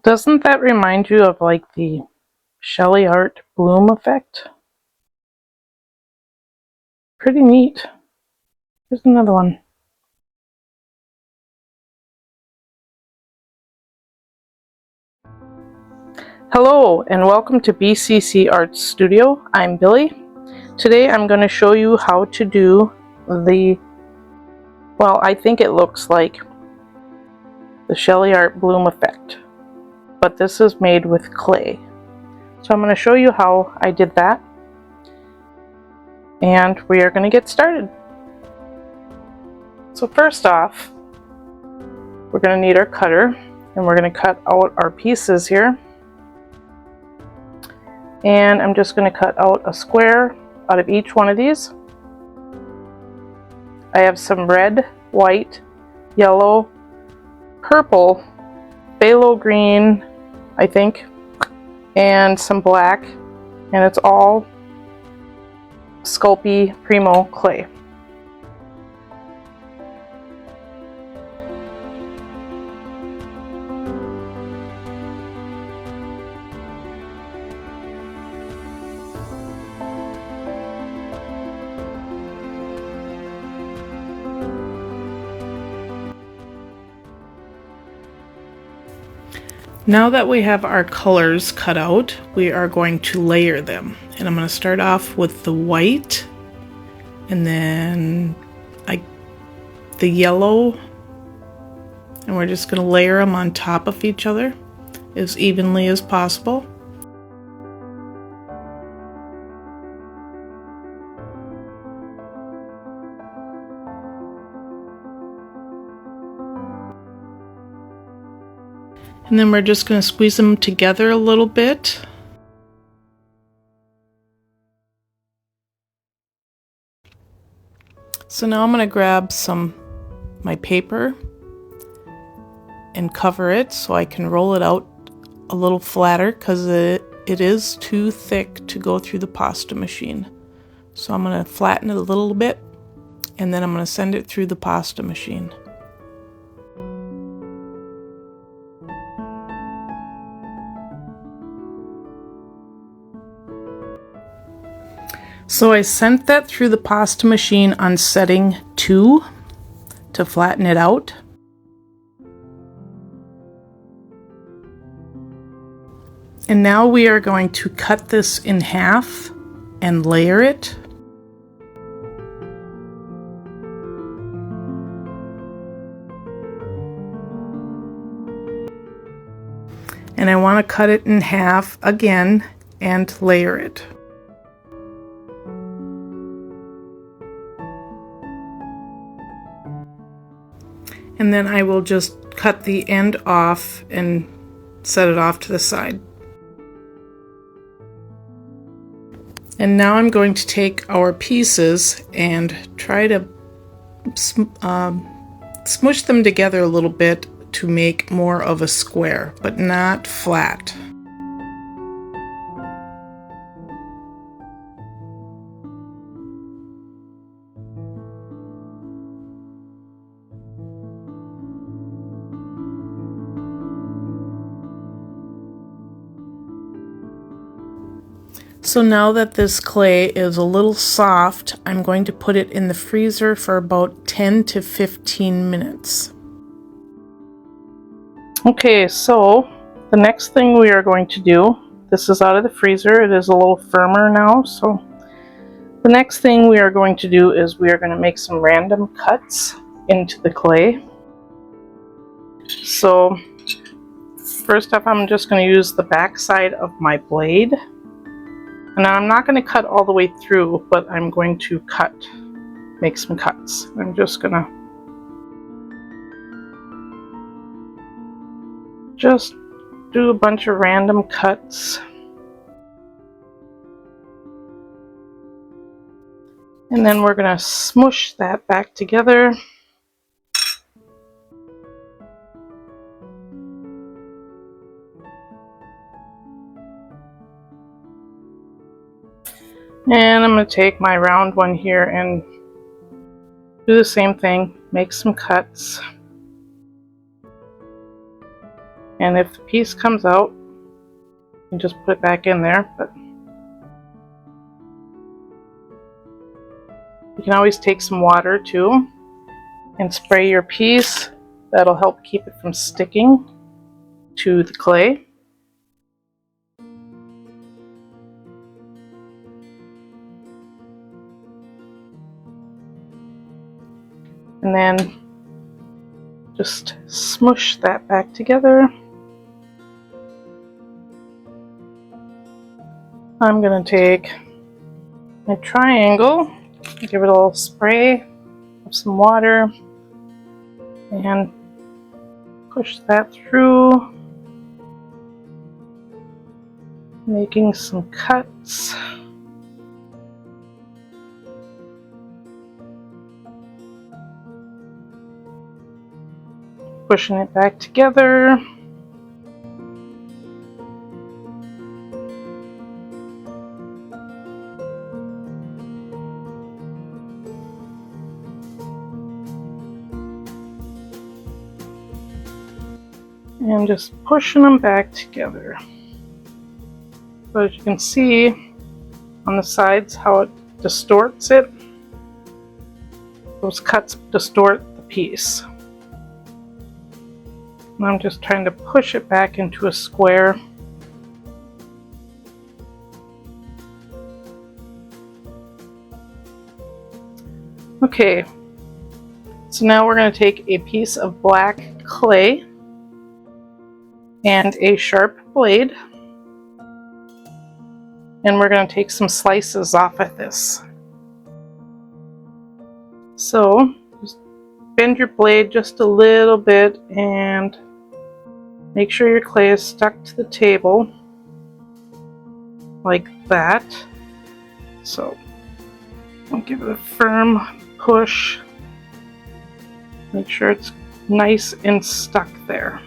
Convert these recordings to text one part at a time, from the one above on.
Doesn't that remind you of like the Shelly Art bloom effect? Pretty neat. Here's another one. Hello and welcome to BCC Art Studio. I'm Billy. Today I'm going to show you how to do I think it looks like the Shelly Art bloom effect, but this is made with clay. So I'm going to show you how I did that, and we are going to get started. So first off, we're going to need our cutter, and we're going to cut out our pieces here. And I'm just going to cut out a square out of each one of these. I have some red, white, yellow, purple, phthalo green, I think, and some black, and it's all Sculpey Primo clay. Now that we have our colors cut out, we are going to layer them. And I'm going to start off with the white, and then the yellow, and we're just going to layer them on top of each other as evenly as possible. And then we're just going to squeeze them together a little bit. So now I'm going to grab my paper and cover it so I can roll it out a little flatter, because it is too thick to go through the pasta machine. So I'm going to flatten it a little bit, and then I'm going to send it through the pasta machine. So I sent that through the pasta machine on setting 2 to flatten it out. And now we are going to cut this in half and layer it. And I want to cut it in half again and layer it. And then I will just cut the end off and set it off to the side. And now I'm going to take our pieces and try to smush them together a little bit to make more of a square, but not flat. So now that this clay is a little soft, I'm going to put it in the freezer for about 10 to 15 minutes. Okay, so the next thing we are going to do, this is out of the freezer, it is a little firmer now, so the next thing we are going to do is we are going to make some random cuts into the clay. So first up, I'm just going to use the back side of my blade. And I'm not going to cut all the way through, but I'm going to make some cuts. I'm just going to do a bunch of random cuts. And then we're going to smush that back together. And I'm going to take my round one here and do the same thing, make some cuts. And if the piece comes out, you can just put it back in there. But you can always take some water too and spray your piece. That'll help keep it from sticking to the clay. And then just smush that back together. I'm going to take my triangle, give it a little spray of some water, and push that through, making some cuts. Pushing it back together. And just pushing them back together. So as you can see on the sides how it distorts it, those cuts distort the piece. And I'm just trying to push it back into a square. Okay, so now we're going to take a piece of black clay and a sharp blade, and we're going to take some slices off of this. So just bend your blade just a little bit and make sure your clay is stuck to the table like that. So I'll give it a firm push. Make sure it's nice and stuck there.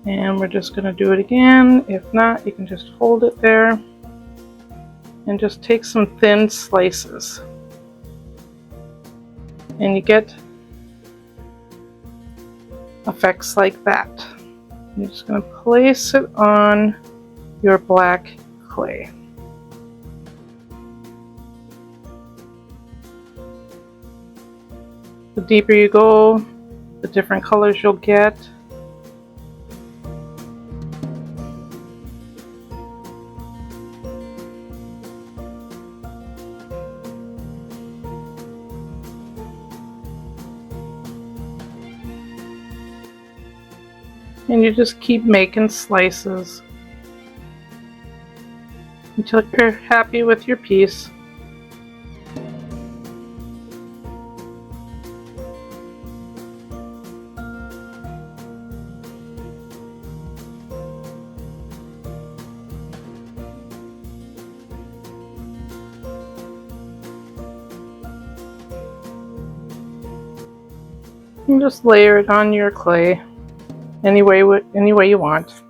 And we're just going to do it again. If not, you can just hold it there and just take some thin slices. And you get effects like that. You're just going to place it on your black clay. The deeper you go, the different colors you'll get. And you just keep making slices until you're happy with your piece. And just layer it on your clay any way you want.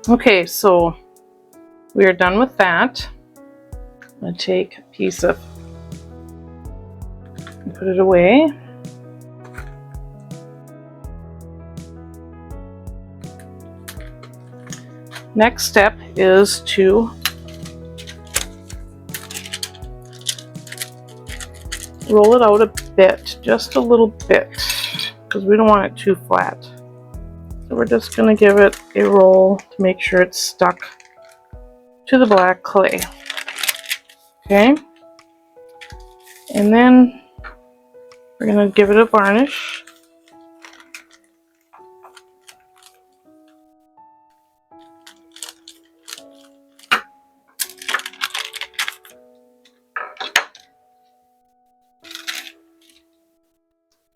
Okay, so we are done with that. I'm going to take a piece of and put it away. Next step is to roll it out a bit, just a little bit, because we don't want it too flat. So we're just going to give it a roll to make sure it's stuck to the black clay. Okay, and then we're going to give it a varnish.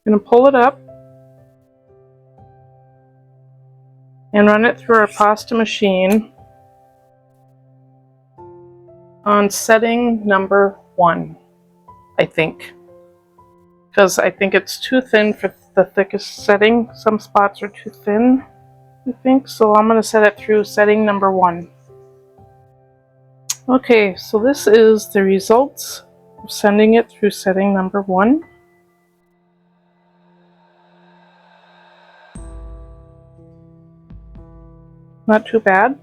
I'm going to pull it up and run it through our pasta machine on setting number 1, I think. Because I think it's too thin for the thickest setting. Some spots are too thin, I think. So I'm going to set it through setting number 1. Okay, so this is the results of sending it through setting number 1. Not too bad.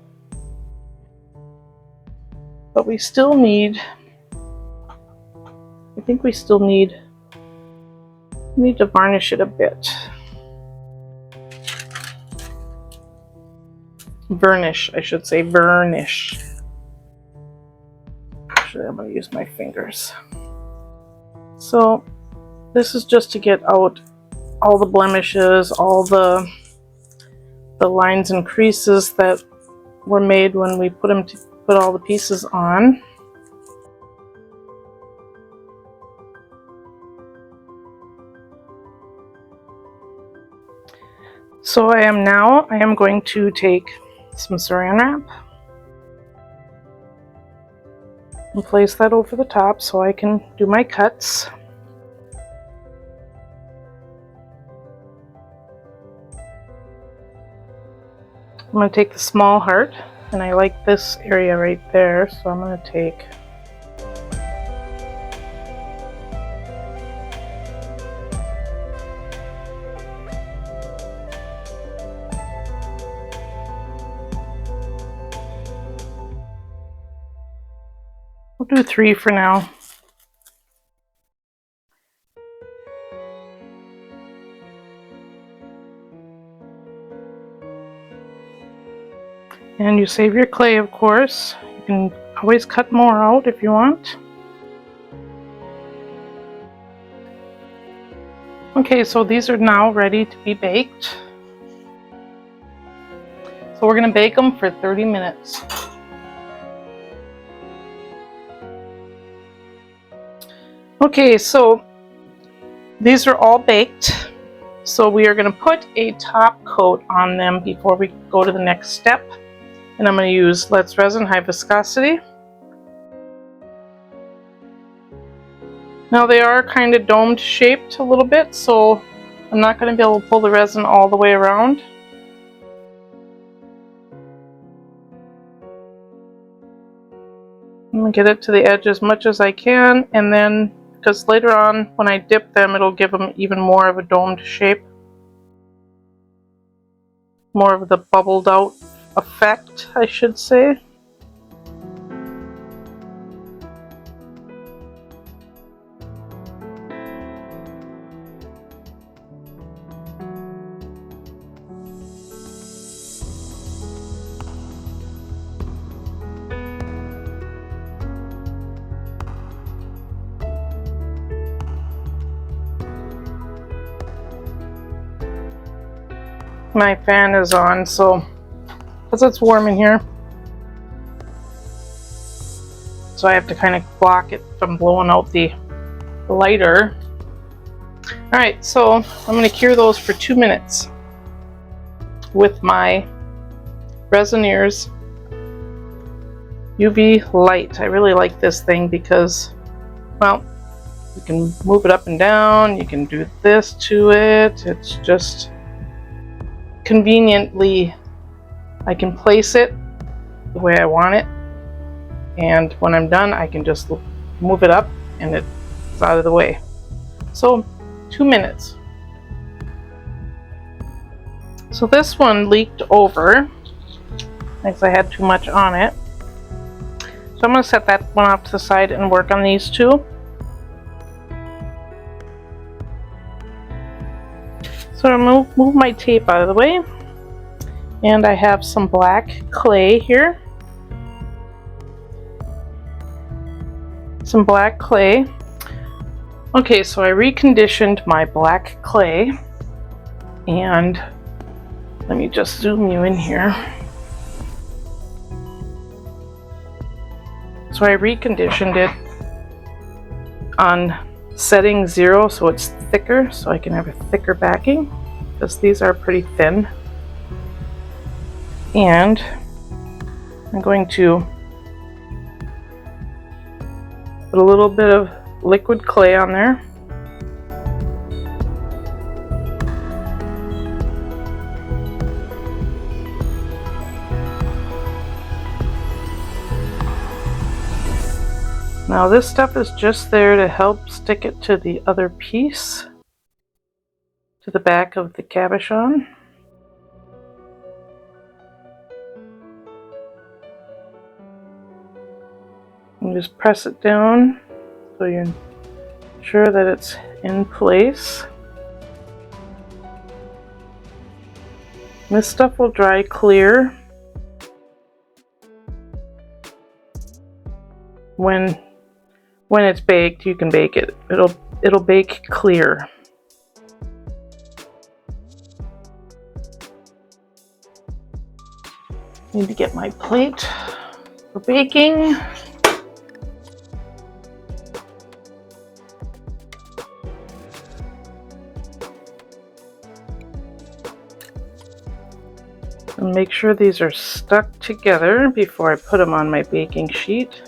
But we still need, I think we still need to varnish it a bit. Burnish, I should say, burnish. Actually, I'm going to use my fingers. So this is just to get out all the blemishes, all the lines and creases that were made when we put all the pieces on. So I am going to take some saran wrap and place that over the top so I can do my cuts. I'm going to take the small heart, and I like this area right there, so I'm going to take we'll do 3 for now. And you save your clay, of course. You can always cut more out if you want. Okay, so these are now ready to be baked. So we're going to bake them for 30 minutes. Okay, so these are all baked. So we are going to put a top coat on them before we go to the next step. And I'm going to use Let's Resin High Viscosity. Now they are kind of domed shaped a little bit, so I'm not going to be able to pull the resin all the way around. I'm going to get it to the edge as much as I can, and then, because later on when I dip them, it'll give them even more of a domed shape. More of the bubbled out effect, I should say. My fan is on, so because it's warm in here, so I have to kind of block it from blowing out the lighter. Alright, so I'm going to cure those for 2 minutes with my Resineers UV light. I really like this thing because, well, you can move it up and down, you can do this to it, it's just conveniently, I can place it the way I want it, and when I'm done I can just move it up and it's out of the way. So 2 minutes. So this one leaked over because I had too much on it, so I'm going to set that one off to the side and work on these two. So I'm going to move my tape out of the way, and I have some black clay here. Some black clay. Okay, so I reconditioned my black clay, and let me just zoom you in here. So I reconditioned it on setting 0 so it's thicker, so I can have a thicker backing, because these are pretty thin. And I'm going to put a little bit of liquid clay on there. Now this stuff is just there to help stick it to the other piece, to the back of the cabochon. And just press it down so you're sure that it's in place. This stuff will dry clear when it's baked. You can bake it. It'll bake clear. Need to get my plate for baking. And make sure these are stuck together before I put them on my baking sheet.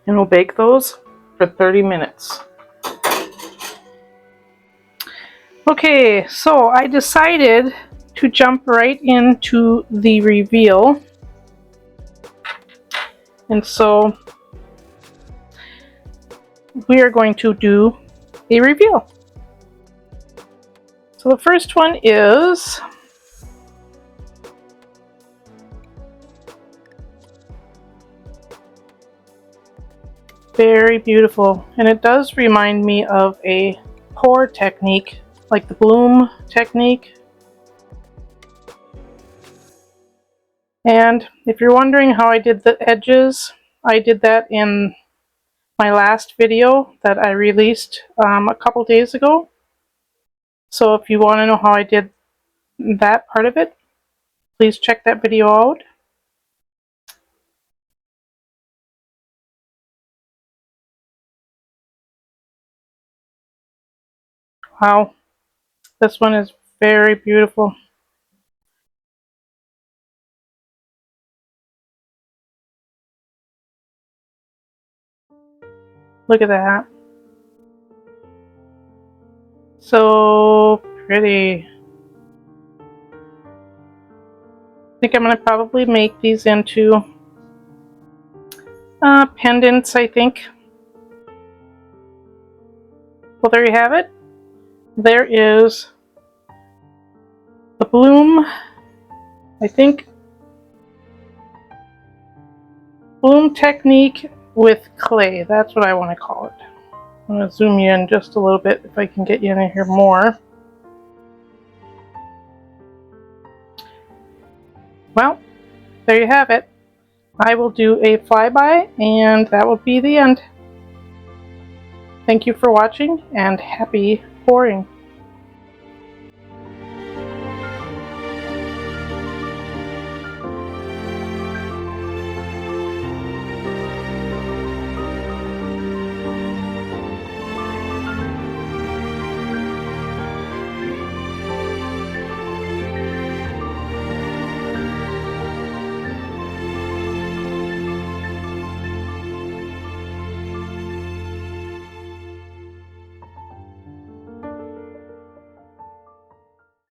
And we'll bake those for 30 minutes. Okay, so I decided to jump right into the reveal. And so we are going to do a reveal. So the first one is very beautiful, and it does remind me of a pour technique, like the bloom technique. And if you're wondering how I did the edges, I did that in my last video that I released a couple days ago. So if you want to know how I did that part of it, please check that video out. Wow, this one is very beautiful. Look at that. So pretty. I think I'm going to probably make these into pendants, I think. Well, there you have it. There is the bloom, I think, bloom technique with clay. That's what I want to call it. I'm going to zoom you in just a little bit if I can get you in here more. Well, there you have it. I will do a flyby, and that will be the end. Thank you for watching, and happy pouring.